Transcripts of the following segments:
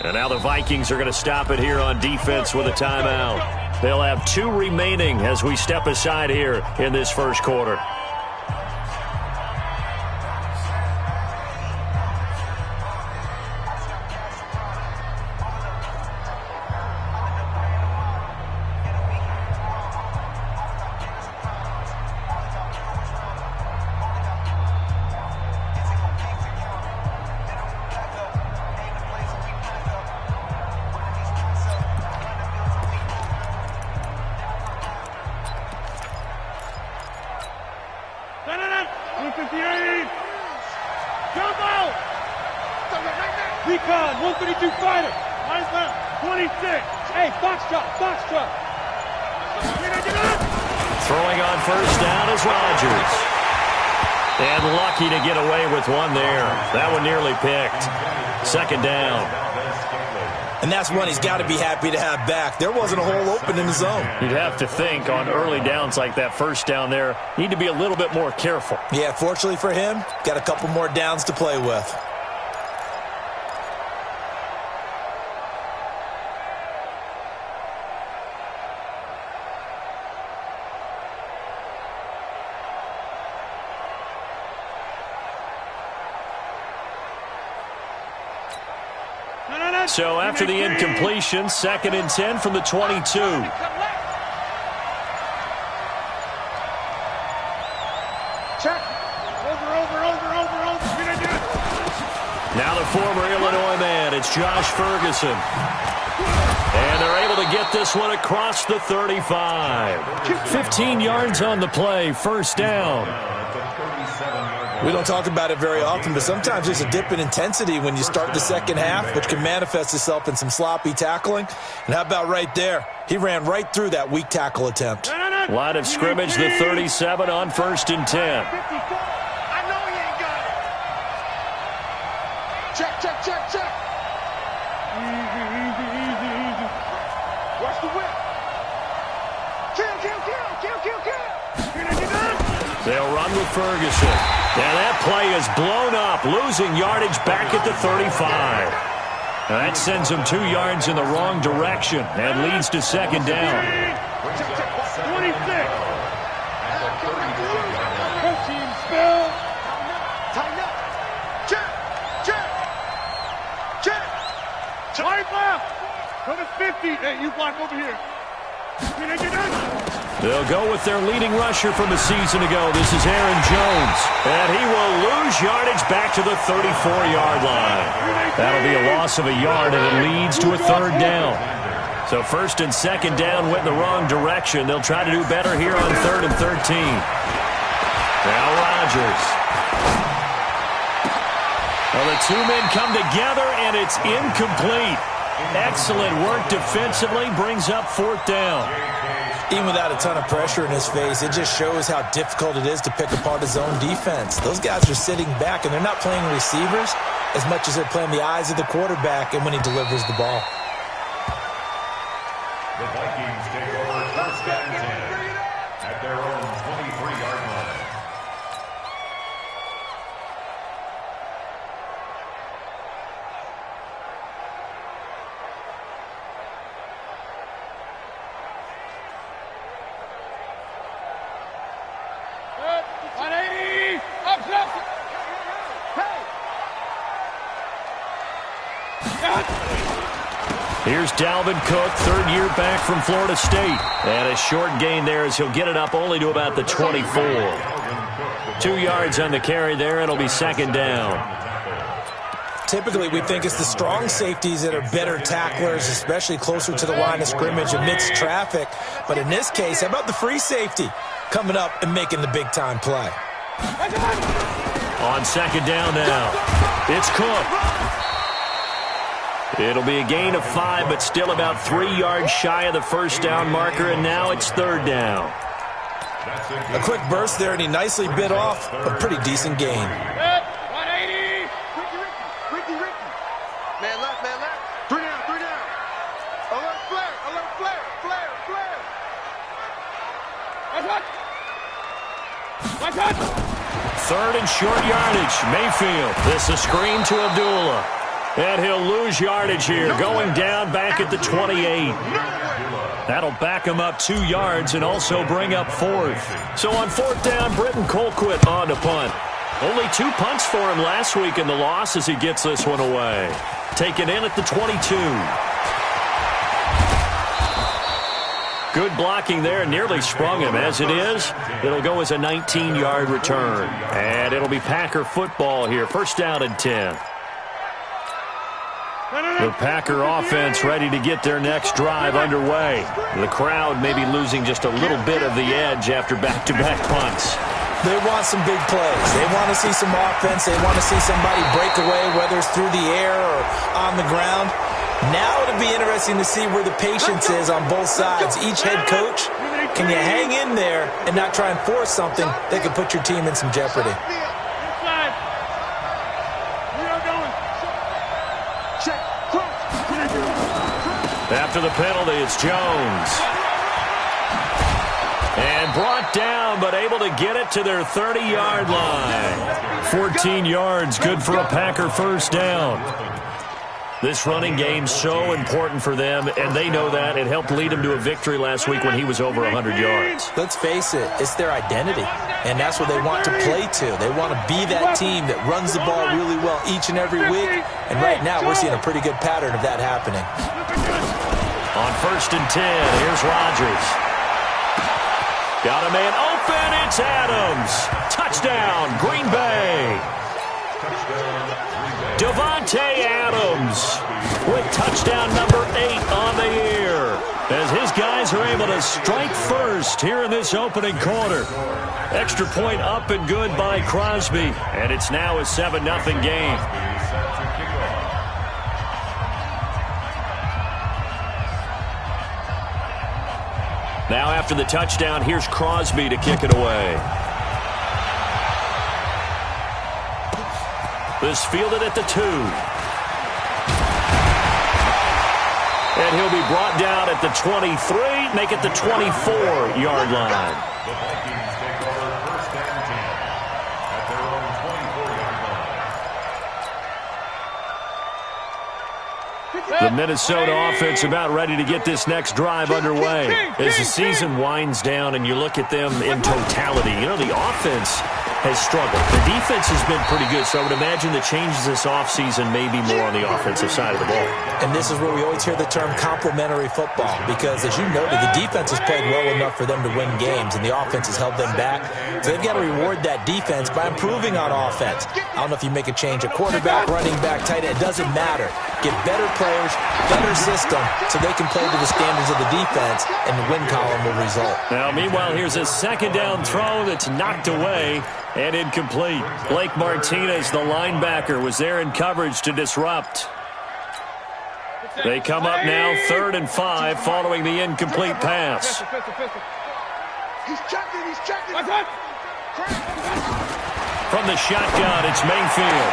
And now the Vikings are going to stop it here on defense with a timeout. They'll have 2 remaining as we step aside here in this first quarter. Recon, 132 fighter. Line left, 26. Hey, box drop, box drop. Throwing on first down is Rodgers. And lucky to get away with one there. That one nearly picked. Second down. And that's one he's got to be happy to have back. There wasn't a hole open in the zone. You'd have to think on early downs like that first down there, need to be a little bit more careful. Yeah, fortunately for him, got a couple more downs to play with. So after the incompletion, 2nd and 10 from the 22. Check. Over. Now the former Illinois man, it's Josh Ferguson. And they're able to get this one across the 35. 15 yards on the play, first down. We don't talk about it very often, but sometimes there's a dip in intensity when you start the second half, which can manifest itself in some sloppy tackling. And how about right there? He ran right through that weak tackle attempt. Line of scrimmage, the 37 on 1st and 10. I know he ain't got it. Check. Easy. Watch the whip. Kill. They'll run with Ferguson. And that play is blown up, losing yardage back at the 35. Now that sends them 2 yards in the wrong direction and leads to second down. 26. Team spill. Tighten up. Check. Right left. To the 50. Hey, you block over here. They'll go with their leading rusher from a season ago. This is Aaron Jones. And he will lose yardage back to the 34-yard line. That'll be a loss of a yard, and it leads to a 3rd down. So 1st and 2nd down went in the wrong direction. They'll try to do better here on 3rd and 13. Now Rodgers. Well, the 2 men come together, and it's incomplete. Excellent work defensively, brings up 4th down. Even without a ton of pressure in his face, it just shows how difficult it is to pick apart his own defense. Those guys are sitting back, and they're not playing receivers as much as they're playing the eyes of the quarterback and when he delivers the ball. The Vikings take over 1st and 10 at their own 23-yard line. Here's Dalvin Cook, 3rd year back from Florida State. And a short gain there as he'll get it up only to about the 24. 2 yards on the carry there, and it'll be 2nd down. Typically, we think it's the strong safeties that are better tacklers, especially closer to the line of scrimmage amidst traffic. But in this case, how about the free safety coming up and making the big-time play? On 2nd down now, it's Cook. It'll be a gain of 5, but still about 3 yards shy of the 1st down marker, and now it's 3rd down. A quick burst there, and he nicely bit off a pretty decent gain. 180. Ricky. Man left. 3 down. Alert flare. Watch out. 3rd and short yardage. Mayfield. This is a screen to Abdullah. And he'll lose yardage here, going down back at the 28. That'll back him up 2 yards and also bring up 4th. So on 4th down, Britton Colquitt on to punt. Only 2 punts for him last week in the loss as he gets this one away. Taken in at the 22. Good blocking there, nearly sprung him. As it is, it'll go as a 19-yard return. And it'll be Packer football here, 1st down and 10. The Packer offense ready to get their next drive underway. The crowd may be losing just a little bit of the edge after back-to-back punts. They want some big plays. They want to see some offense. They want to see somebody break away, whether it's through the air or on the ground. Now it'll be interesting to see where the patience is on both sides. Each head coach, can you hang in there and not try and force something that could put your team in some jeopardy? After the penalty, it's Jones. And brought down, but able to get it to their 30-yard line. 14 yards, good for a Packer 1st down. This running game's so important for them, and they know that. It helped lead them to a victory last week when he was over 100 yards. Let's face it, it's their identity, and that's what they want to play to. They want to be that team that runs the ball really well each and every week, and right now we're seeing a pretty good pattern of that happening. On 1st and 10, here's Rodgers. Got a man open, it's Adams. Touchdown, Green Bay. Devontae Adams with touchdown number 8 on the year. As his guys are able to strike first here in this opening quarter. Extra point up and good by Crosby. And it's now a 7-0 game. Now after the touchdown, here's Crosby to kick it away. This fielded at the 2. And he'll be brought down at the 23, make it the 24-yard line. The Vikings take over 1st and 10 at their own 24-yard line. The Minnesota offense about ready to get this next drive underway. As the season winds down and you look at them in totality, you know, the offense has struggled. The defense has been pretty good, so I would imagine the changes this offseason may be more on the offensive side of the ball. And this is where we always hear the term complementary football, because as you noted, the defense has played well enough for them to win games, and the offense has held them back. So they've got to reward that defense by improving on offense. I don't know if you make a change at quarterback, running back, tight end, it doesn't matter. Get better players, better system, so they can play to the standards of the defense, and the win column will result. Now, meanwhile, here's a 2nd down throw that's knocked away and incomplete. Blake Martinez, the linebacker, was there in coverage to disrupt. They come up now 3rd and 5 following the incomplete pass. He's checking. From the shotgun, it's Mayfield.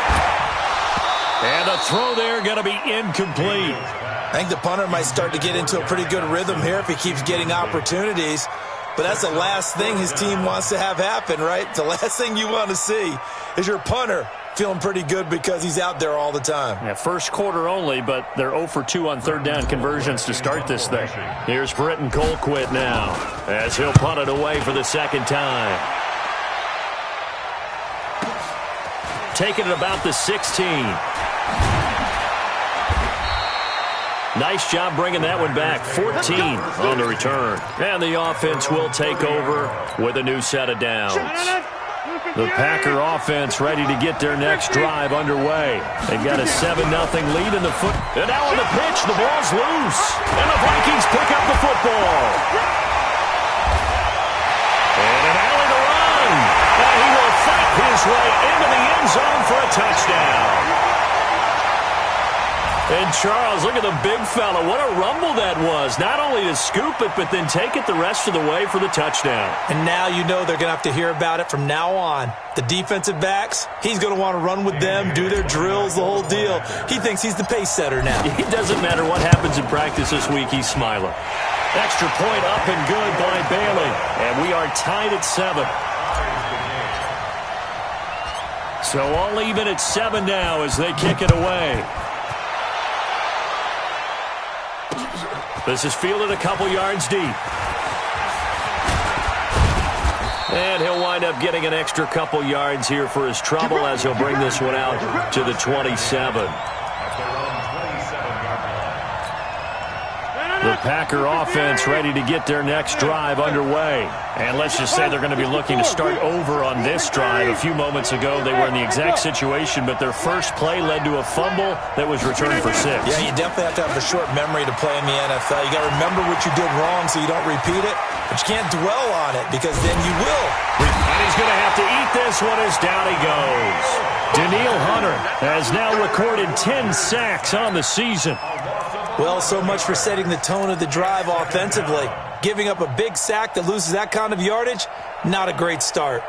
And the throw there going to be incomplete. I think the punter might start to get into a pretty good rhythm here if he keeps getting opportunities. But that's the last thing his team wants to have happen, right? The last thing you want to see is your punter feeling pretty good because he's out there all the time. Yeah, 1st quarter only, but they're 0 for 2 on 3rd down conversions to start this thing. Here's Britton Colquitt now as he'll punt it away for the 2nd time. Taking it about the 16. Nice job bringing that one back. 14 on the return. And the offense will take over with a new set of downs. The Packer offense ready to get their next drive underway. They've got a 7-0 lead in the foot. And now on the pitch, the ball's loose. And the Vikings pick up the football. And an alley to run. And he will fight his way into the end zone for a touchdown. And Charles, look at the big fella. What a rumble that was. Not only to scoop it, but then take it the rest of the way for the touchdown. And now you know they're going to have to hear about it from now on. The defensive backs, he's going to want to run with them, do their drills, the whole deal. He thinks he's the pace setter now. It doesn't matter what happens in practice this week, he's smiling. Extra point up and good by Bailey. And we are tied at 7. So all even at 7 now as they kick it away. This is fielded a couple yards deep. And he'll wind up getting an extra couple yards here for his trouble as he'll bring this one out to the 27. The Packer offense ready to get their next drive underway. And let's just say they're going to be looking to start over on this drive. A few moments ago, they were in the exact situation, but their first play led to a fumble that was returned for 6. Yeah, you definitely have to have a short memory to play in the NFL. You got to remember what you did wrong so you don't repeat it, but you can't dwell on it because then you will. And he's going to have to eat this one as down he goes. Danielle Hunter has now recorded 10 sacks on the season. Well, so much for setting the tone of the drive offensively. Giving up a big sack that loses that kind of yardage, not a great start.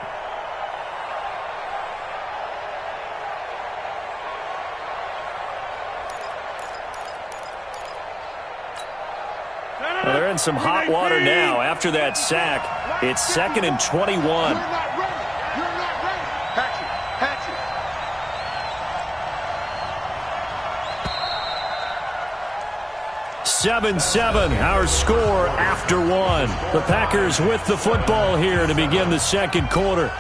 Well, they're in some hot water now. After that sack, it's 2nd and 21. 7-7, our score after 1. The Packers with the football here to begin the second quarter,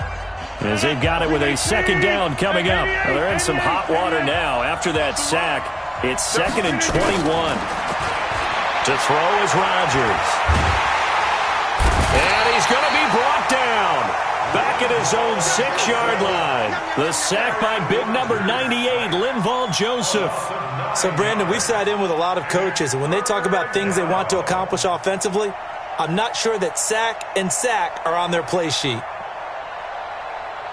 as they've got it with a second down coming up. Well, they're in some hot water now. After that sack, it's 2nd and 21. To throw is Rodgers. And he's going to be brought down. Back at his own 6-yard line. The sack by big number 98, Linval Joseph. So, Brandon, we've sat in with a lot of coaches, and when they talk about things they want to accomplish offensively, I'm not sure that sack and sack are on their play sheet.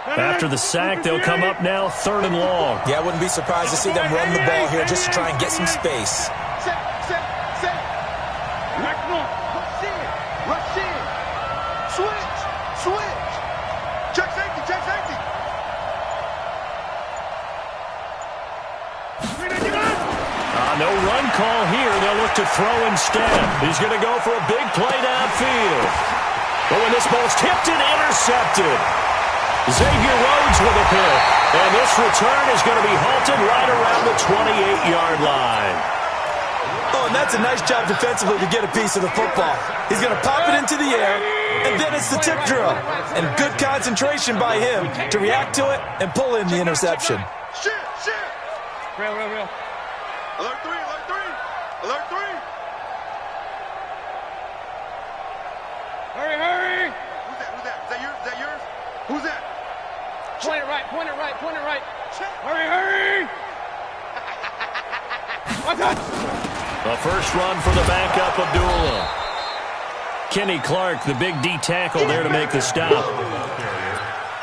After the sack, they'll come up now 3rd and long. Yeah, I wouldn't be surprised to see them run the ball here just to try and get some space. No run call here. They'll look to throw instead. He's going to go for a big play downfield. But when this ball's tipped and intercepted, Xavier Rhodes with a pick. And this return is going to be halted right around the 28-yard line. Oh, and that's a nice job defensively to get a piece of the football. He's going to pop it into the air, and then it's the tip drill. And good concentration by him to react to it and pull in the interception. Real. Alert 3, alert 3, alert 3. Hurry. Who's that? Is that yours? Who's that? Point it right. Hurry. The first run for the backup, Abdullah. Kenny Clark, the big D tackle there to make the stop.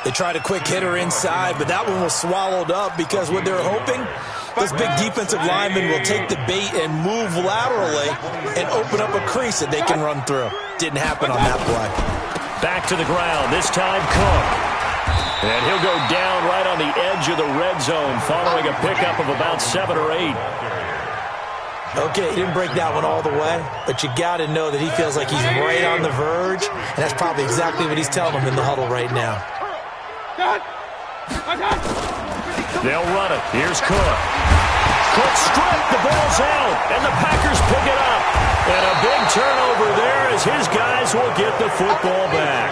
They tried a quick hitter inside, but that one was swallowed up because what they're hoping, this big defensive lineman will take the bait and move laterally and open up a crease that they can run through. Didn't happen on that play. Back to the ground, this time Cook. And he'll go down right on the edge of the red zone following a pickup of about 7 or 8. Okay, he didn't break that one all the way, but you got to know that he feels like he's right on the verge, and that's probably exactly what he's telling him in the huddle right now. They'll run it. Here's Cook. Cook stripped. The ball's out, and the Packers pick it up. And a big turnover there as his guys will get the football back.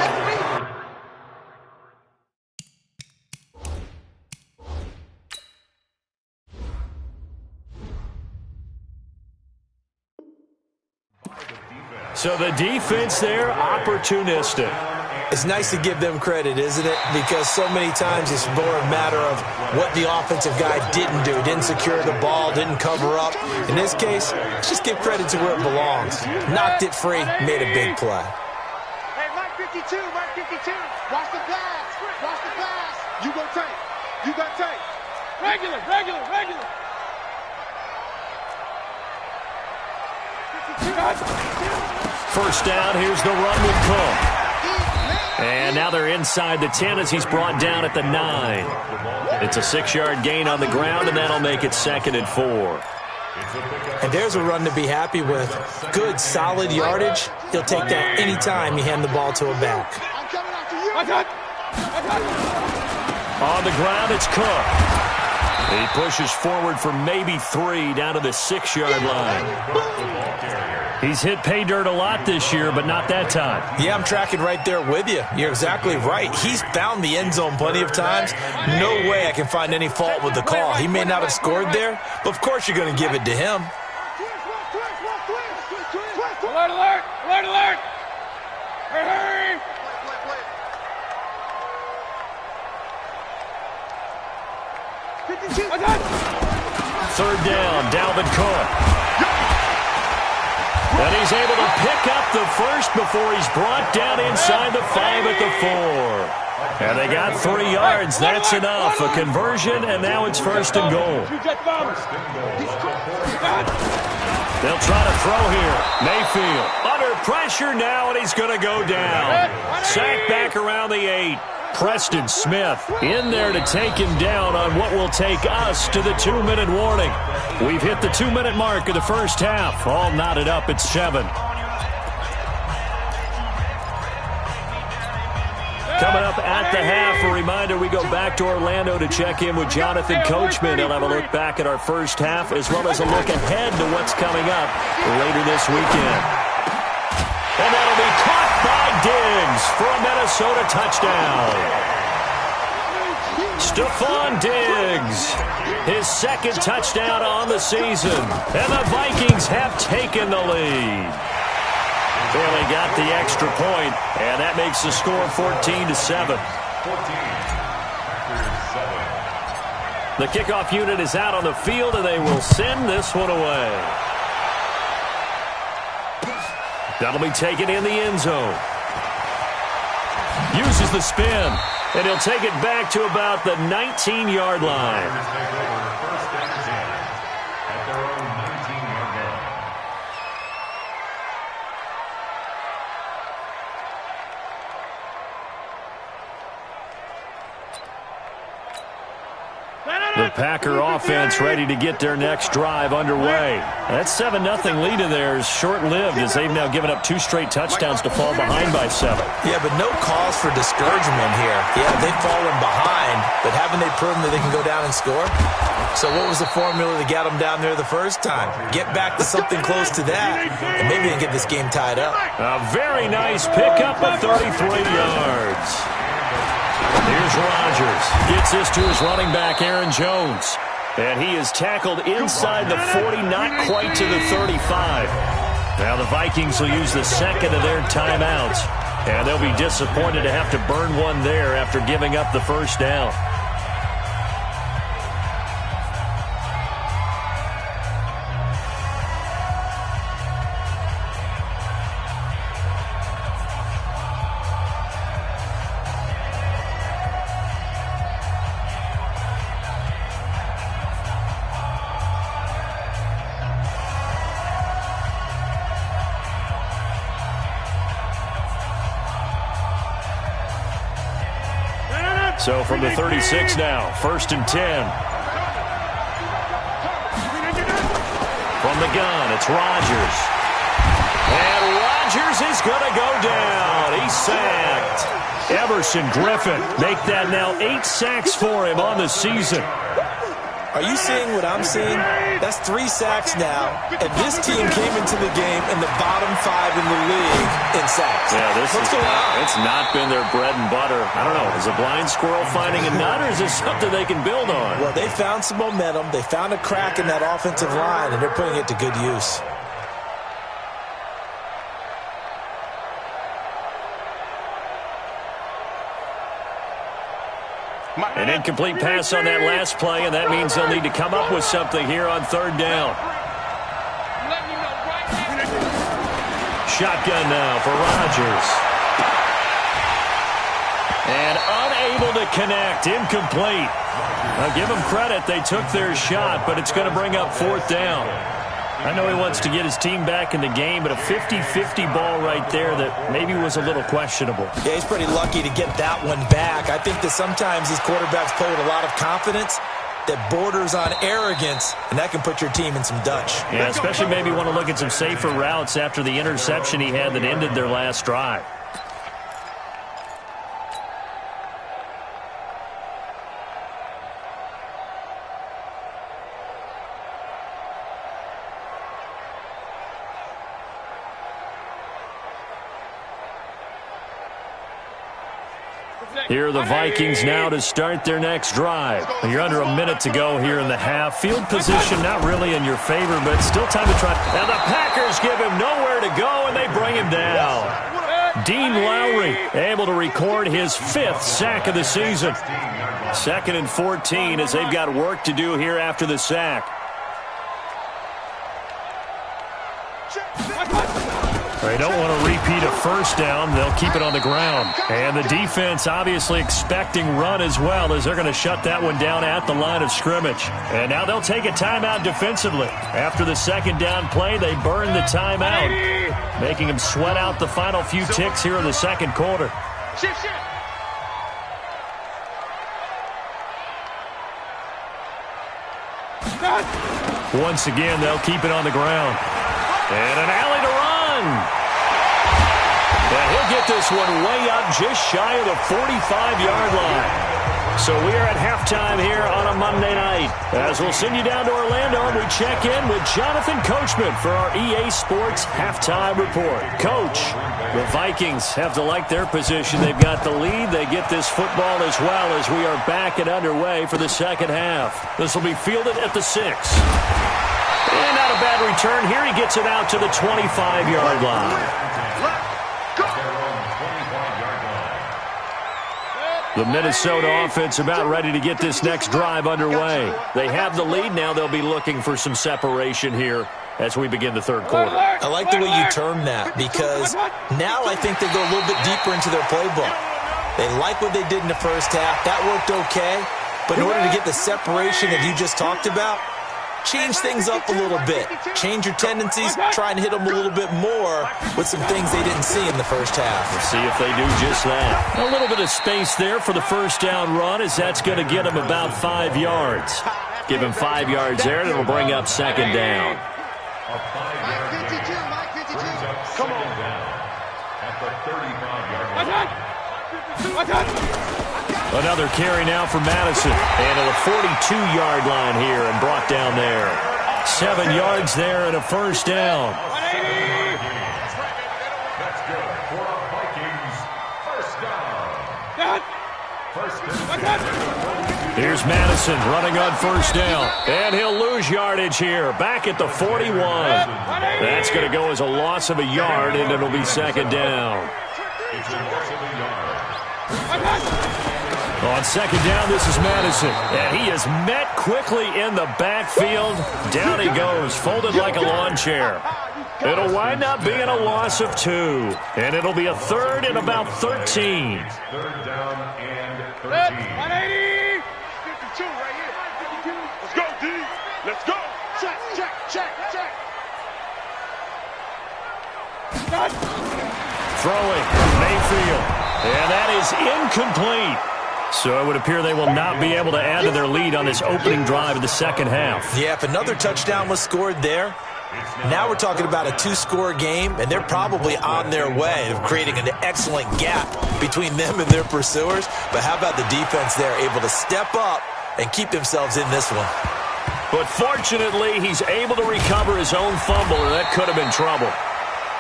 So the defense there, opportunistic. It's nice to give them credit, isn't it? Because so many times it's more a matter of what the offensive guy didn't do. Didn't secure the ball, didn't cover up. In this case, let's just give credit to where it belongs. Knocked it free, made a big play. Hey, Mark 52. Watch the pass. You go tight. You got tight. Regular. First down, here's the run with Cook. And now they're inside the 10 as he's brought down at the 9. It's a 6-yard gain on the ground, and that'll make it 2nd and 4. And there's a run to be happy with. Good, solid yardage. He'll take that any time you hand the ball to a back. On the ground, it's Cook. He pushes forward for maybe 3 down to the 6-yard line. He's hit pay dirt a lot this year, but not that time. Yeah, I'm tracking right there with you. You're exactly right. He's found the end zone plenty of times. No way I can find any fault with the call. He may not have scored there, but of course you're going to give it to him. Alert, alert! Alert, alert! Hurry, hurry! Third down, Dalvin Cook. And he's able to pick up the first before he's brought down inside the 5 at the 4. And they got 3 yards. That's enough. A conversion, and now it's first and goal. They'll try to throw here. Mayfield under pressure now, and he's going to go down. Sacked back around the 8. Preston Smith in there to take him down on what will take us to the 2-minute warning. We've hit the 2-minute mark of the first half. All knotted up at 7. Coming up at the half, a reminder, we go back to Orlando to check in with Jonathan Coachman. He'll have a look back at our first half as well as a look ahead to what's coming up later this weekend. And that'll be caught by Diggs for a Minnesota touchdown. Stephon Diggs, his second touchdown on the season. And the Vikings have taken the lead. Barely got the extra point, and that makes the score 14-7. The kickoff unit is out on the field, and they will send this one away. That'll be taken in the end zone. Uses the spin, and he'll take it back to about the 19-yard line. The Packer offense ready to get their next drive underway. That 7-0 lead of theirs short-lived as they've now given up 2 straight touchdowns to fall behind by 7. Yeah, but no cause for discouragement here. Yeah, they've fallen behind, but haven't they proven that they can go down and score? So what was the formula to get them down there the first time? Get back to something close to that, and maybe they can get this game tied up. A very nice pickup of 33 yards. Here's Rodgers. Gets this to his running back, Aaron Jones. And he is tackled inside the 40, not quite to the 35. Now the Vikings will use the second of their timeouts. And they'll be disappointed to have to burn one there after giving up the first down. So from the 36 now, 1st and 10. From the gun, it's Rodgers. And Rodgers is going to go down. He's sacked. Everson Griffin make that now 8 sacks for him on the season. Are you seeing what I'm seeing? That's 3 sacks now, and this team came into the game in the bottom 5 in the league in sacks. Yeah, What's going on? It's not been their bread and butter. I don't know. Is a blind squirrel finding a nut, or is this something they can build on? Well, they found some momentum. They found a crack in that offensive line, and they're putting it to good use. An incomplete pass on that last play, and that means they'll need to come up with something here on 3rd down. Shotgun now for Rodgers. And unable to connect, incomplete. I'll give them credit, they took their shot, but it's going to bring up 4th down. I know he wants to get his team back in the game, but a 50-50 ball right there that maybe was a little questionable. Yeah, he's pretty lucky to get that one back. I think that sometimes these quarterbacks play with a lot of confidence that borders on arrogance, and that can put your team in some Dutch. Yeah, especially maybe want to look at some safer routes after the interception he had that ended their last drive. Here are the Vikings now to start their next drive. You're under a minute to go here in the half. Field position not really in your favor, but still time to try. And the Packers give him nowhere to go, and they bring him down. Dean Lowry able to record his 5th sack of the season. 2nd and 14 as they've got work to do here after the sack. They don't want to repeat a first down. They'll keep it on the ground. And the defense obviously expecting run as well, as they're going to shut that one down at the line of scrimmage. And now they'll take a timeout defensively. After the 2nd down play, they burn the timeout, making them sweat out the final few ticks here in the 2nd quarter. Once again, they'll keep it on the ground. And an alley to run. And he'll get this one way up just shy of the 45-yard line. So we are at halftime here on a Monday night. As we'll send you down to Orlando, and we check in with Jonathan Coachman for our EA Sports Halftime Report. Coach, the Vikings have to like their position. They've got the lead. They get this football as well as we are back and underway for the second half. This will be fielded at the 6. And not a bad return here. He gets it out to the 25-yard line. The Minnesota offense about ready to get this next drive underway. They have the lead. Now they'll be looking for some separation here as we begin the 3rd quarter. I like the way you term that, because now I think they go a little bit deeper into their playbook. They like what they did in the first half. That worked okay. But in order to get the separation that you just talked about, change things up a little bit. Change your tendencies, try and hit them a little bit more with some things they didn't see in the first half. We'll see if they do just that. A little bit of space there for the first down run, as that's going to get them about 5 yards. Give him 5 yards there, and it'll bring up 2nd down. Come on. At the 35-yard line. Another carry now for Madison. And at the 42-yard line here and brought down there. 7 yards there and a first down. That's good for the Vikings. First down. Here's Madison running on first down. And he'll lose yardage here. Back at the 41. That's going to go as a loss of a yard, and it'll be 2nd down. It's a loss of a yard. On 2nd down, this is Madison. And he is met quickly in the backfield. Down he goes, folded like a lawn chair. It'll wind up being a loss of 2. And it'll be a 3rd and about 13. 3rd down and 13. 180. 52 right here. 52. Let's go, D. Let's go. Check. Throwing, Mayfield. And that is incomplete. So it would appear they will not be able to add to their lead on this opening drive of the second half. Yeah, if another touchdown was scored there, now we're talking about a 2-score game, and they're probably on their way of creating an excellent gap between them and their pursuers. But how about the defense there, able to step up and keep themselves in this one? But fortunately, he's able to recover his own fumble, or that could have been trouble.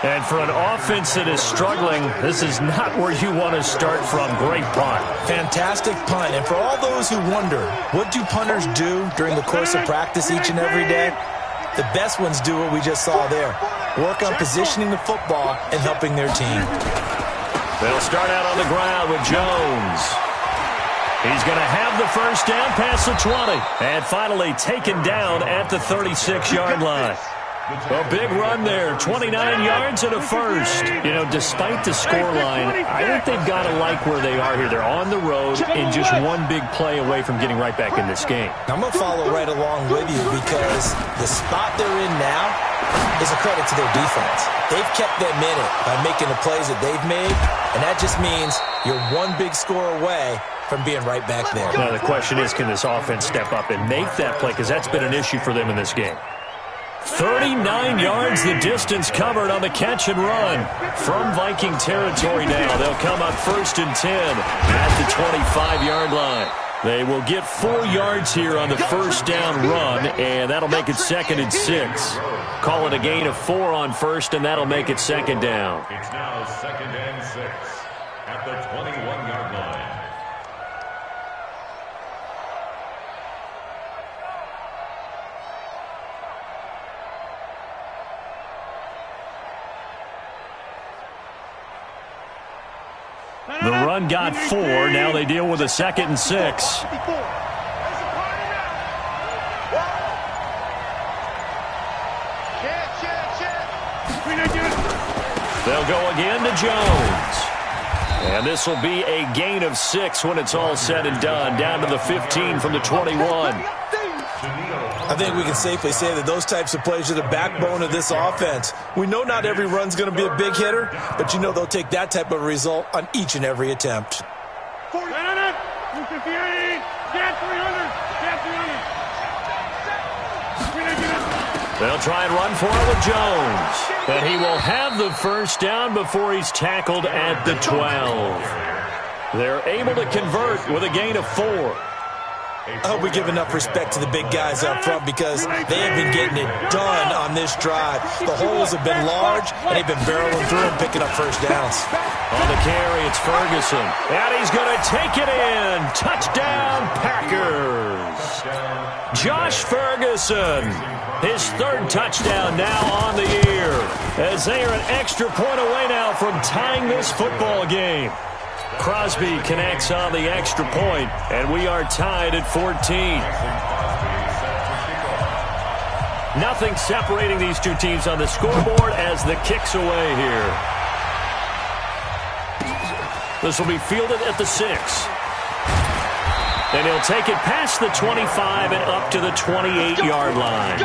And for an offense that is struggling, this is not where you want to start from. Great punt. Fantastic punt. And for all those who wonder, what do punters do during the course of practice each and every day? The best ones do what we just saw there. Work on positioning the football and helping their team. They'll start out on the ground with Jones. He's going to have the first down past the 20. And finally taken down at the 36-yard line. A big run there, 29 yards and a first. You know, despite the scoreline, I think they've got to like where they are here. They're on the road and just one big play away from getting right back in this game. I'm going to follow right along with you, because the spot they're in now is a credit to their defense. They've kept them in it by making the plays that they've made, and that just means you're one big score away from being right back there. Now the question is, can this offense step up and make that play? Because that's been an issue for them in this game. 39 yards the distance covered on the catch and run from Viking territory now. They'll come up 1st and 10 at the 25-yard line. They will get 4 yards here on the first down run, and that'll make it 2nd and 6. Call it a gain of 4 on first, and that'll make it 2nd down. It's now 2nd and 6. at the 21-yard line. The run got 4. Now they deal with a 2nd and 6. They'll go again to Jones. And this will be a gain of 6 when it's all said and done. Down to the 15 from the 21. I think we can safely say that those types of plays are the backbone of this offense. We know not every run's going to be a big hitter, but you know they'll take that type of result on each and every attempt. They'll try and run for it with Jones. And he will have the first down before he's tackled at the 12. They're able to convert with a gain of 4. I hope we give enough respect to the big guys up front because they have been getting it done on this drive. The holes have been large, and they've been barreling through and picking up first downs. On the carry, it's Ferguson. And he's going to take it in. Touchdown, Packers. Josh Ferguson. His 3rd touchdown now on the year. As they are an extra point away now from tying this football game. Crosby connects on the extra point, and we are tied at 14. Nothing separating these two teams on the scoreboard as the kick's away here. This will be fielded at the 6. And he'll take it past the 25 and up to the 28-yard line.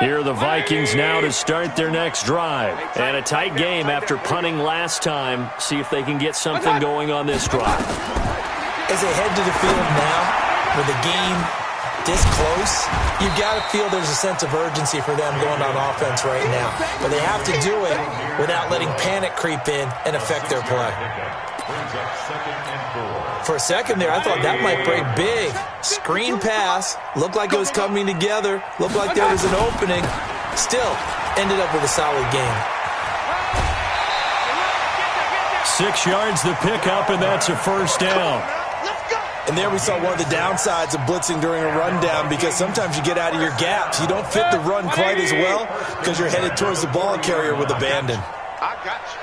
Here are the Vikings now to start their next drive. And a tight game after punting last time. See if they can get something going on this drive. As they head to the field now, with the game this close, you've got to feel there's a sense of urgency for them going on offense right now. But they have to do it without letting panic creep in and affect their play. For a second there, I thought that might break big. Screen pass. Looked like it was coming together. Looked like there was an opening. Still, ended up with a solid game. 6 yards the pickup, and that's a first down. And there we saw one of the downsides of blitzing during a rundown because sometimes you get out of your gaps. You don't fit the run quite as well because you're headed towards the ball carrier with abandon. I got you.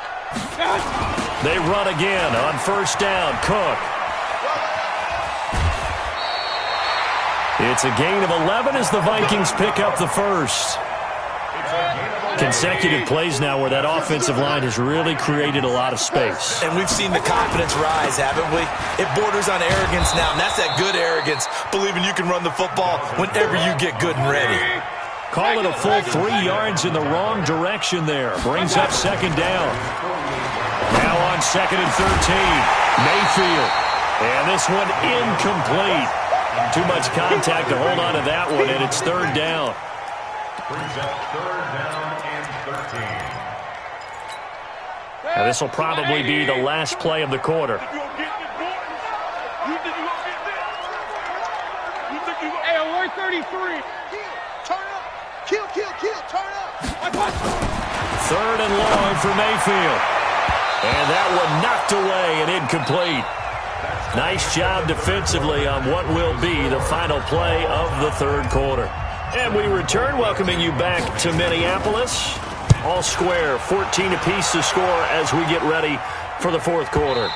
They run again on first down. Cook. It's a gain of 11 as the Vikings pick up the first. Consecutive plays now where that offensive line has really created a lot of space. And we've seen the confidence rise, haven't we? It borders on arrogance now, and that's that good arrogance, believing you can run the football whenever you get good and ready. Call it a full 3 yards in the wrong direction there. Brings up second down. Now on 2nd and 13. Mayfield. And this one incomplete. Too much contact to hold on to that one, and it's 3rd down. Brings up 3rd down and 13. Now this will probably be the last play of the quarter. Hey, alert 33. Turn up. Kill, turn up. 3rd and long for Mayfield. And that one knocked away and incomplete. Nice job defensively on what will be the final play of the 3rd quarter. And we return, welcoming you back to Minneapolis. All square, 14 apiece to score as we get ready for the 4th quarter.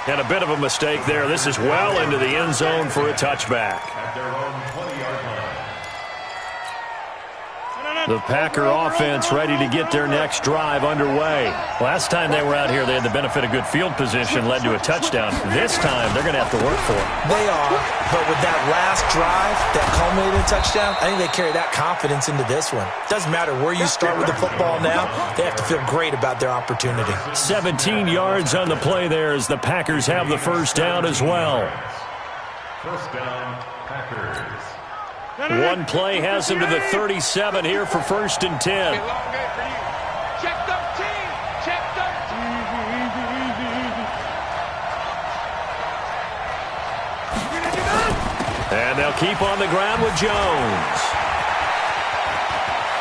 And a bit of a mistake there. This is well into the end zone for a touchback. At their own 20-yard line. The Packer offense ready to get their next drive underway. Last time they were out here, they had the benefit of good field position, led to a touchdown. This time, they're going to have to work for it. They are, but with that last drive, that culminating touchdown, I think they carry that confidence into this one. Doesn't matter where you start with the football now, they have to feel great about their opportunity. 17 yards on the play there as the Packers have the first down as well. First down, Packers. One play has them to the 37 here for 1st and 10. Check 13. Check 13. And they'll keep on the ground with Jones.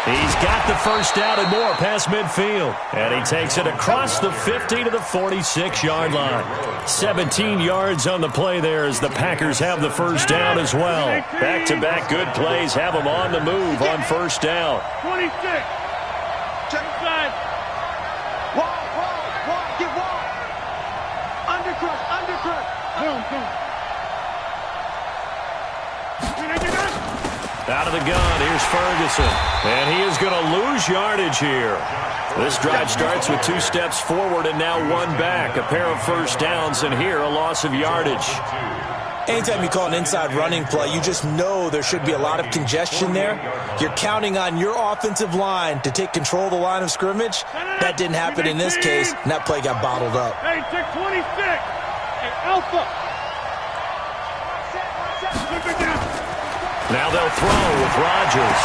He's got the first down and more past midfield. And he takes it across the 50 to the 46-yard line. 17 yards on the play there as the Packers have the first down as well. Back-to-back good plays have them on the move on first down. 26. Check side. Wall, get wall. Undercut. Boom. Out of the gun, here's Ferguson. And he is going to lose yardage here. This drive starts with 2 steps forward and now 1 back. A pair of first downs, and here a loss of yardage. Anytime you call an inside running play, you just know there should be a lot of congestion there. You're counting on your offensive line to take control of the line of scrimmage. That didn't happen in this case, and that play got bottled up. Hey, check 26. Hey, Alpha. Now they'll throw with Rodgers.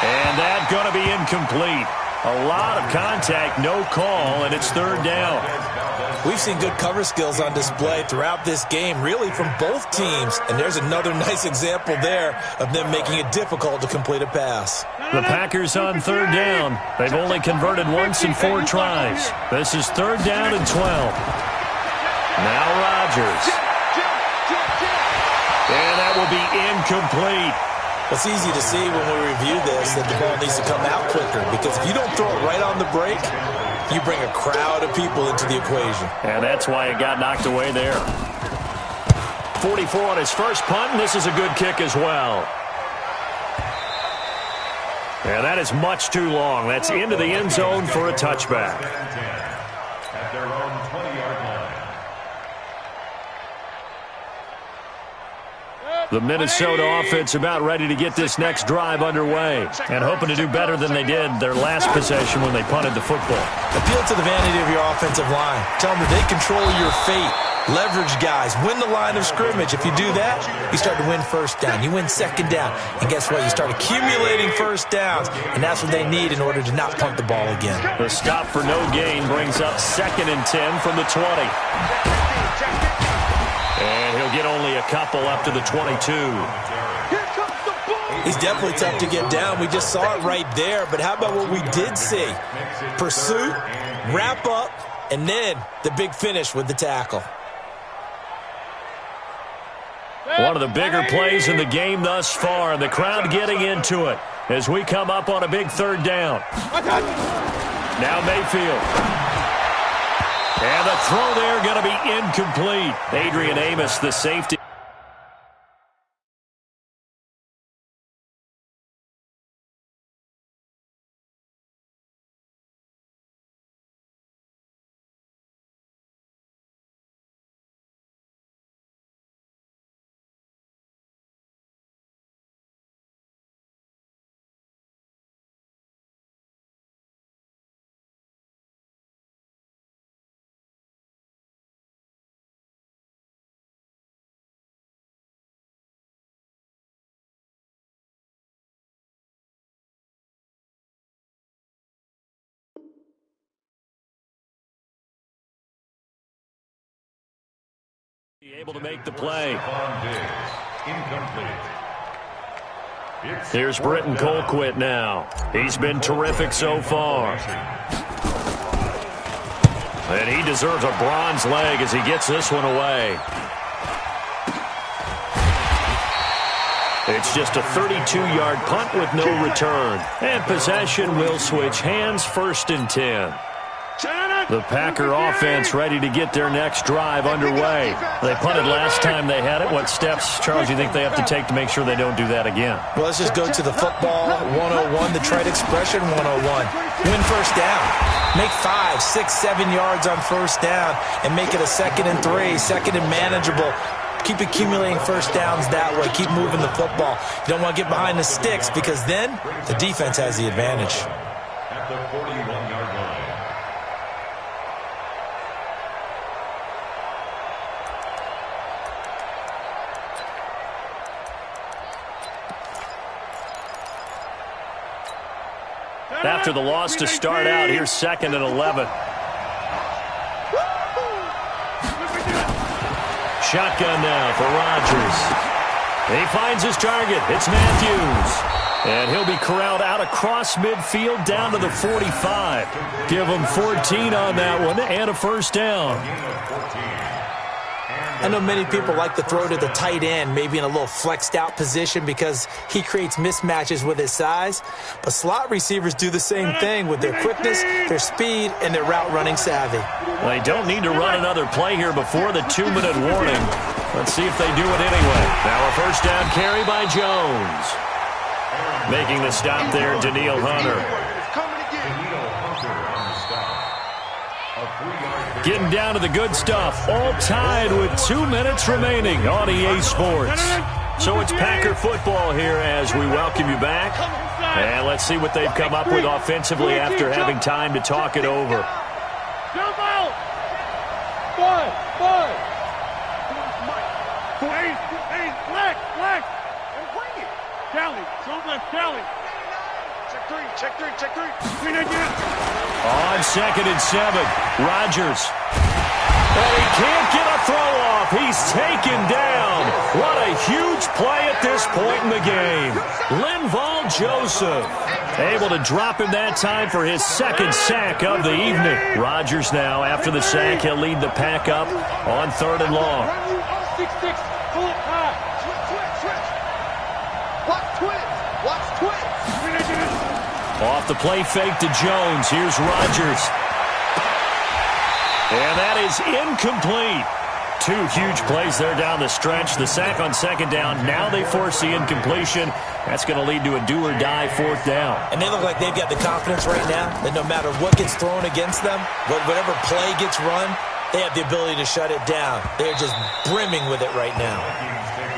And that's going to be incomplete. A lot of contact, no call, and it's third down. We've seen good cover skills on display throughout this game, really from both teams. And there's another nice example there of them making it difficult to complete a pass. The Packers on third down. They've only converted once in 4 tries. This is third down and 12. Now Rodgers. And that will be incomplete. It's easy to see when we review this that the ball needs to come out quicker, because if you don't throw it right on the break, you bring a crowd of people into the equation. And that's why it got knocked away there. 44 on his first punt, and this is a good kick as well. And that is much too long. That's into the end zone for a touchback. At their own 20-yard line. The Minnesota offense about ready to get this next drive underway and hoping to do better than they did their last possession when they punted the football. Appeal to the vanity of your offensive line. Tell them that they control your fate. Leverage guys. Win the line of scrimmage. If you do that, you start to win first down. You win second down. And guess what? You start accumulating first downs. And that's what they need in order to not punt the ball again. The stop for no gain brings up 2nd and 10 from the 20. And he'll get only a couple up to the 22. He's definitely tough to get down. We just saw it right there. But how about what we did see? Pursuit, wrap up, and then the big finish with the tackle. One of the bigger plays in the game thus far, and the crowd getting into it as we come up on a big third down. Now Mayfield. And the throw there going to be incomplete. Adrian Amos, the safety. Able to make the play. Here's Britton Colquitt now. He's been terrific so far. And he deserves a bronze leg as he gets this one away. It's just a 32-yard punt with no return. And possession will switch hands, 1st and 10. The Packer offense ready to get their next drive underway. They punted last time they had it. What steps, Charles, do you think they have to take to make sure they don't do that again? Well, let's just go to the football 101, the trite expression 101. Win first down. Make 5, 6, 7 yards on first down and make it a 2nd and 3, 2nd and manageable. Keep accumulating first downs that way. Keep moving the football. You don't want to get behind the sticks because then the defense has the advantage. At the 41-yard line. After the loss to start out, here's 2nd and 11. Shotgun now for Rodgers. He finds his target. It's Matthews. And he'll be corralled out across midfield down to the 45. Give him 14 on that one and a first down. I know many people like to throw to the tight end, maybe in a little flexed out position because he creates mismatches with his size. But slot receivers do the same thing with their quickness, their speed, and their route running savvy. Well, they don't need to run another play here before the 2-minute warning. Let's see if they do it anyway. Now a first down carry by Jones. Making the stop there, Danielle Hunter. Getting down to the good stuff. All tied with 2 minutes remaining on EA Sports. So it's Packer football here as we welcome you back. And let's see what they've come up with offensively after having time to talk it over. Jump out! Five. Hey, black. And bring it. Callie, show left, Callie. Check three. On 2nd and 7, Rodgers. And he can't get a throw off. He's taken down. What a huge play at this point in the game. Linval Joseph able to drop him that time for his 2nd sack of the evening. Rodgers now, after the sack, he'll lead the pack up on 3rd and long. 6-6, pull it high. Switch. Watch twitch. Off the play fake to Jones. Here's Rodgers. And that is incomplete. 2 huge plays there down the stretch. The sack on 2nd down. Now they force the incompletion. That's going to lead to a do-or-die 4th down. And they look like they've got the confidence right now that no matter what gets thrown against them, whatever play gets run, they have the ability to shut it down. They're just brimming with it right now.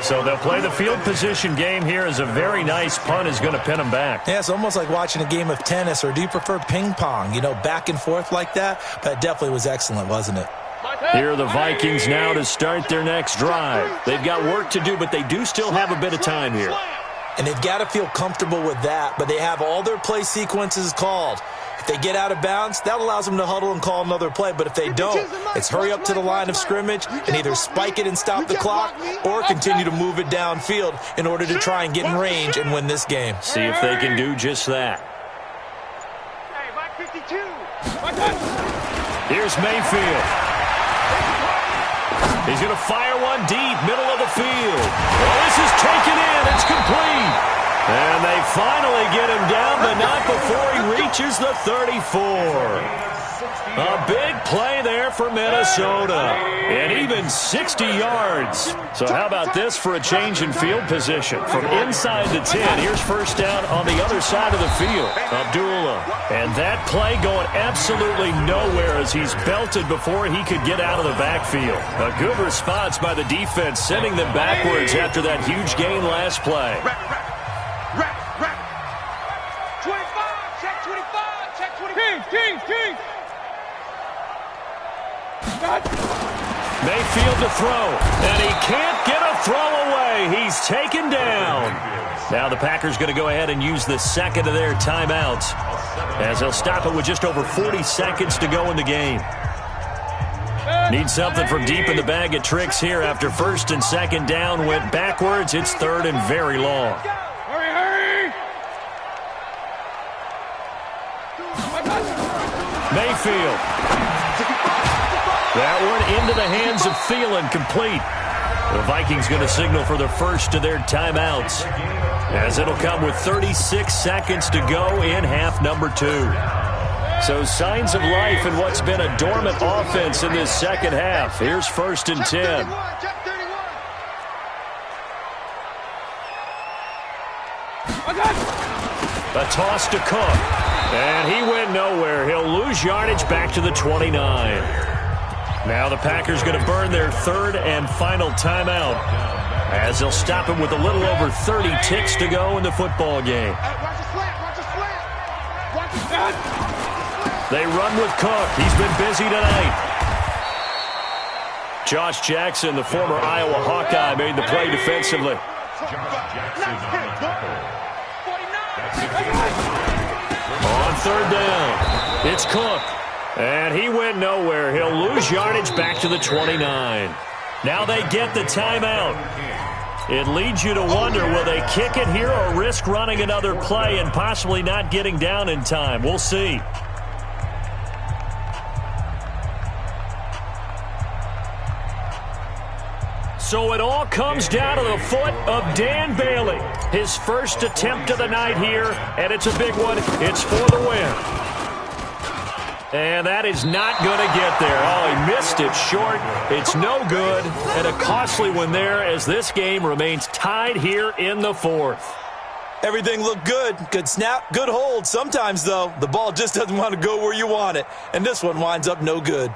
So they'll play the field position game here as a very nice punt is going to pin them back. Yeah, it's almost like watching a game of tennis, or do you prefer ping pong? You know, back and forth like that? But it definitely was excellent, wasn't it? Here are the Vikings now to start their next drive. They've got work to do, but they do still have a bit of time here. And they've got to feel comfortable with that, but they have all their play sequences called. If they get out of bounds, that allows them to huddle and call another play. But if they don't, it's hurry up to the line of scrimmage and either spike it and stop the clock or continue to move it downfield in order to try and get in range and win this game. See if they can do just that. Hey, Mike 52. Here's Mayfield. He's going to fire one deep, middle of the field. Well, this is taken in. It's complete. And they finally get him down, but not before he reaches the 34. A big play there for Minnesota. And even 60 yards. So how about this for a change in field position? From inside the 10, here's first down on the other side of the field. Abdullah. And that play going absolutely nowhere as he's belted before he could get out of the backfield. A good response by the defense, sending them backwards after that huge gain last play. 25, check 25. King. Mayfield to throw, and he can't get a throw away. He's taken down. Now the Packers going to go ahead and use the 2nd of their timeouts as they'll stop it with just over 40 seconds to go in the game. Need something from deep in the bag of tricks here after 1st and 2nd down went backwards. It's 3rd and very long. Hurry! Mayfield. That one into the hands of Thielen, complete. The Vikings going to signal for the first of their timeouts, as it'll come with 36 seconds to go in half number 2. So signs of life in what's been a dormant offense in this second half. Here's 1st and 10. A toss to Cook, and he went nowhere. He'll lose yardage back to the 29. Now the Packers going to burn their 3rd and final timeout, as they'll stop him with a little over 30 ticks to go in the football game. They run with Cook. He's been busy tonight. Josh Jackson, the former Iowa Hawkeye, made the play defensively. On third down. It's Cook. And he went nowhere. He'll lose yardage back to the 29. Now they get the timeout. It leads you to wonder, will they kick it here or risk running another play and possibly not getting down in time? We'll see. So it all comes down to the foot of Dan Bailey. His first attempt of the night here, and it's a big one. It's for the win. And that is not going to get there. Oh, he missed it short. It's no good. And a costly one there as this game remains tied here in the fourth. Everything looked good. Good snap, good hold. Sometimes, though, the ball just doesn't want to go where you want it. And this one winds up no good.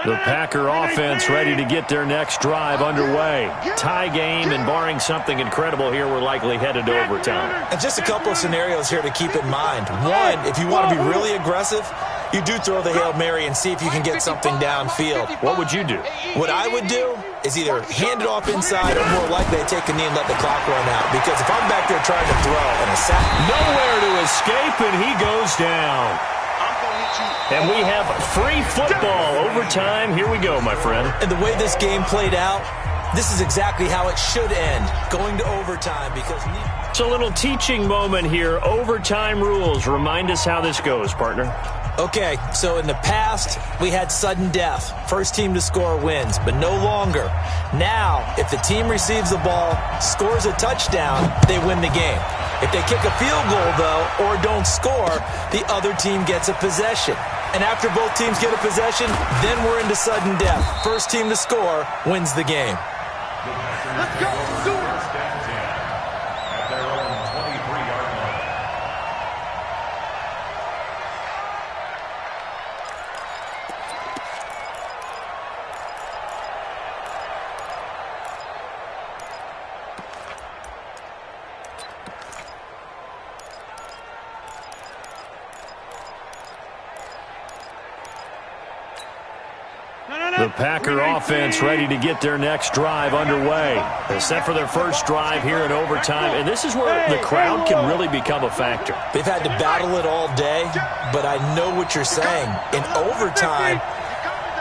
The Packer offense ready to get their next drive underway. Tie game, and barring something incredible here, we're likely headed to overtime. And just a couple of scenarios here to keep in mind. One, if you want to be really aggressive, you do throw the Hail Mary and see if you can get something downfield. What would you do? What I would do is either hand it off inside or more likely to take a knee and let the clock run out. Because if I'm back there trying to throw and a sack, nowhere to escape, and he goes down. And we have free football. Overtime. Here we go, my friend. And the way this game played out, this is exactly how it should end, going to overtime. Because it's a little teaching moment here. Overtime rules. Remind us how this goes, partner. Okay, so in the past, we had sudden death. First team to score wins, but no longer. Now, if the team receives the ball, scores a touchdown, they win the game. If they kick a field goal, though, or don't score, the other team gets a possession. And after both teams get a possession, then we're into sudden death. First team to score wins the game. Let's go. At their own 23-yard line. The Packer offense ready to get their next drive underway. They're set for their first drive here in overtime, and this is where the crowd can really become a factor. They've had to battle it all day, but I know what you're saying. In overtime,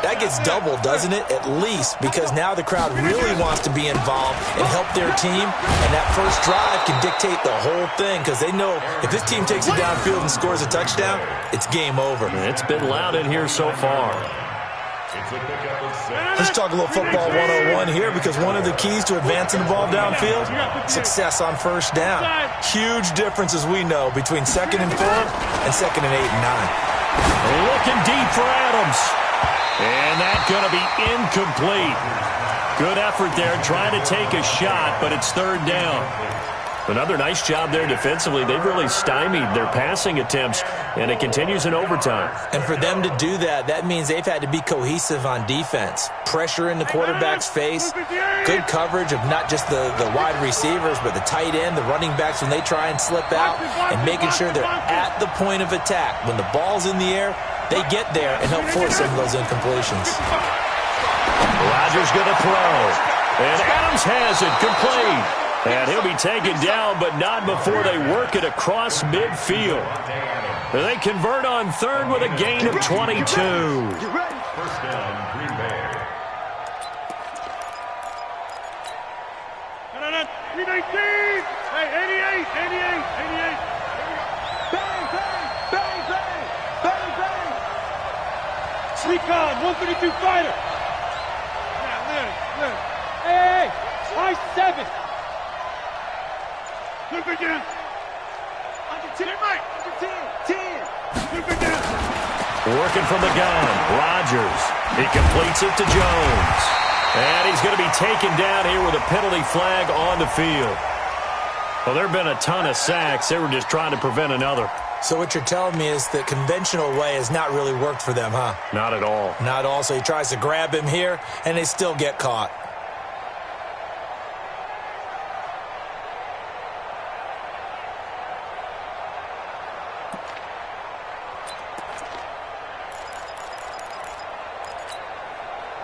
that gets doubled, doesn't it? At least, because now the crowd really wants to be involved and help their team, and that first drive can dictate the whole thing because they know if this team takes it downfield and scores a touchdown, it's game over. It's been loud in here so far. Let's talk a little football 101 here because one of the keys to advancing the ball downfield, success on first down. Huge difference, as we know, between 2nd and 4 and 2nd and 8 and 9. Looking deep for Adams. And that's going to be incomplete. Good effort there trying to take a shot, but it's third down. Another nice job there defensively. They've really stymied their passing attempts, and it continues in overtime. And for them to do that, that means they've had to be cohesive on defense. Pressure in the quarterback's face, good coverage of not just the wide receivers, but the tight end, the running backs when they try and slip out, and making sure they're at the point of attack. When the ball's in the air, they get there and help force some of those incompletions. Rodgers going to throw, and Adams has it complete. And he'll be taken down, but not before they work it across midfield. They convert on third with a gain of 22. First down, Green Bay. 319. Hey, 88. Bang, bang, bang, bang, bang, bang. Recon, 132 fighter. Now, look. Hey, high 7. Look again. Under 10, Mike. Under 10. Look again. Working from the gun, Rodgers. He completes it to Jones. And he's going to be taken down here with a penalty flag on the field. Well, there have been a ton of sacks. They were just trying to prevent another. So what you're telling me is the conventional way has not really worked for them, huh? Not at all. Not all. So he tries to grab him here, and they still get caught.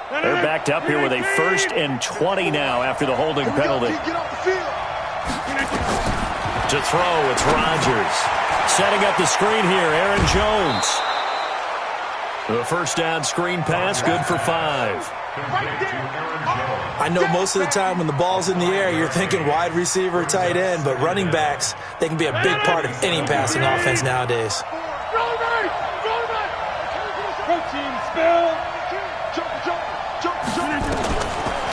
They're backed up here with a 1st and 20 now after the holding penalty. Get off the field. To throw, it's Rodgers. Setting up the screen here, Aaron Jones. The first down screen pass, good for 5. I know most of the time when the ball's in the air, you're thinking wide receiver, tight end, but running backs, they can be a big part of any passing offense nowadays.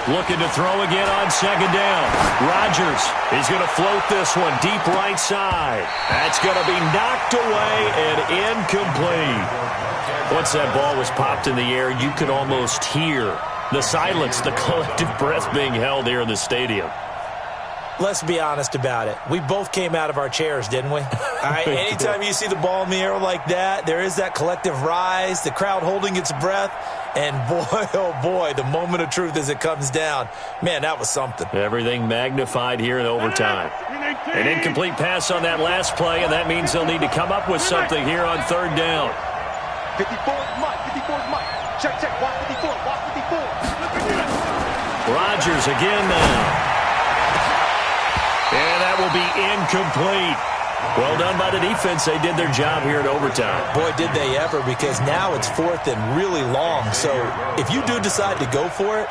Looking to throw again on second down. Rodgers is going to float this one deep right side. That's going to be knocked away and incomplete. Once that ball was popped in the air, you could almost hear the silence, the collective breath being held here in the stadium. Let's be honest about it. We both came out of our chairs, didn't we? All right, anytime you see the ball in the air like that, there is that collective rise, the crowd holding its breath, and boy, oh boy, the moment of truth as it comes down. Man, that was something. Everything magnified here in overtime. An incomplete pass on that last play, and that means they'll need to come up with something here on third down. 54 is Mike. 54 is Mike. Check, check. Watch 54. Watch 54. Rodgers again now. And that will be incomplete. Well done by the defense. They did their job here in overtime. Boy, did they ever, because now it's fourth and really long. So if you do decide to go for it,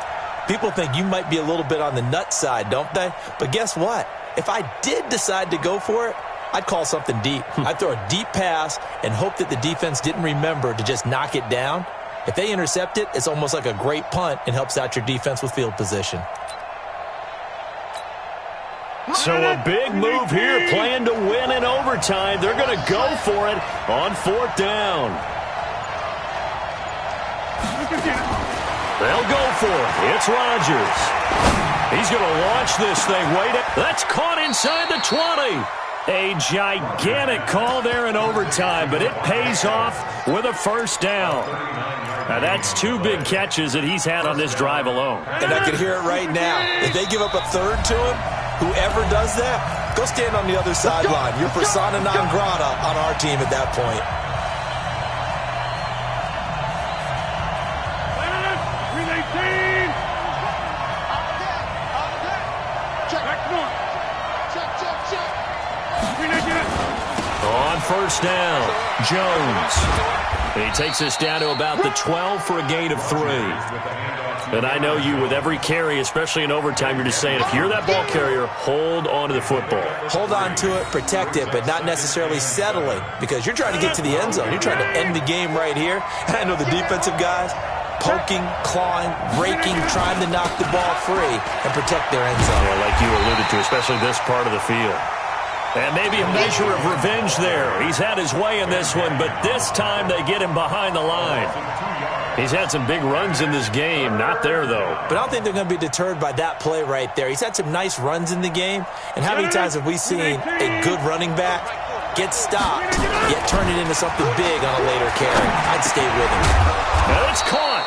people think you might be a little bit on the nut side, don't they? But guess what? If I did decide to go for it, I'd call something deep. I'd throw a deep pass and hope that the defense didn't remember to just knock it down. If they intercept it, it's almost like a great punt and helps out your defense with field position. So a big move here, playing to win in overtime. They're going to go for it on fourth down. They'll go for it. It's Rodgers. He's going to launch this thing. That's caught inside the 20. A gigantic call there in overtime, but it pays off with a first down. Now, that's 2 big catches that he's had on this drive alone. And I can hear it right now. If they give up a third to him, whoever does that, go stand on the other sideline. You're persona non grata on our team at that point. On first down, Jones. He takes us down to about the 12 for a gain of 3. And I know you, with every carry, especially in overtime, you're just saying, if you're that ball carrier, hold on to the football. Hold on to it, protect it, but not necessarily settling, because you're trying to get to the end zone. You're trying to end the game right here. And I know the defensive guys, poking, clawing, raking, trying to knock the ball free and protect their end zone. Yeah, like you alluded to, especially this part of the field. And maybe a measure of revenge there. He's had his way in this one, but this time they get him behind the line. He's had some big runs in this game. Not there, though. But I don't think they're going to be deterred by that play right there. He's had some nice runs in the game. And how many times have we seen a good running back get stopped, yet turn it into something big on a later carry? I'd stay with him. And it's caught.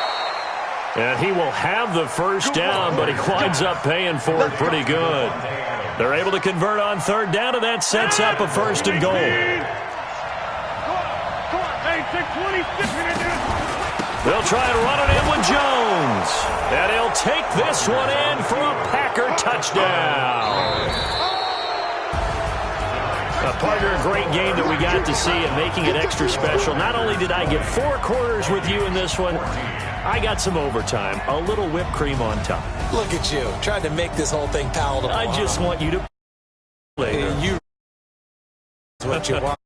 And he will have the first down, but he winds up paying for it pretty good. They're able to convert on third down, and that sets up a first and goal. They'll try and run it in with Jones. And he'll take this one in for a Packer touchdown. Partner, a great game that we got to see and making it extra special. Not only did I get 4 quarters with you in this one, I got some overtime, a little whipped cream on top. Look at you, trying to make this whole thing palatable. I just want you to play. You what you want.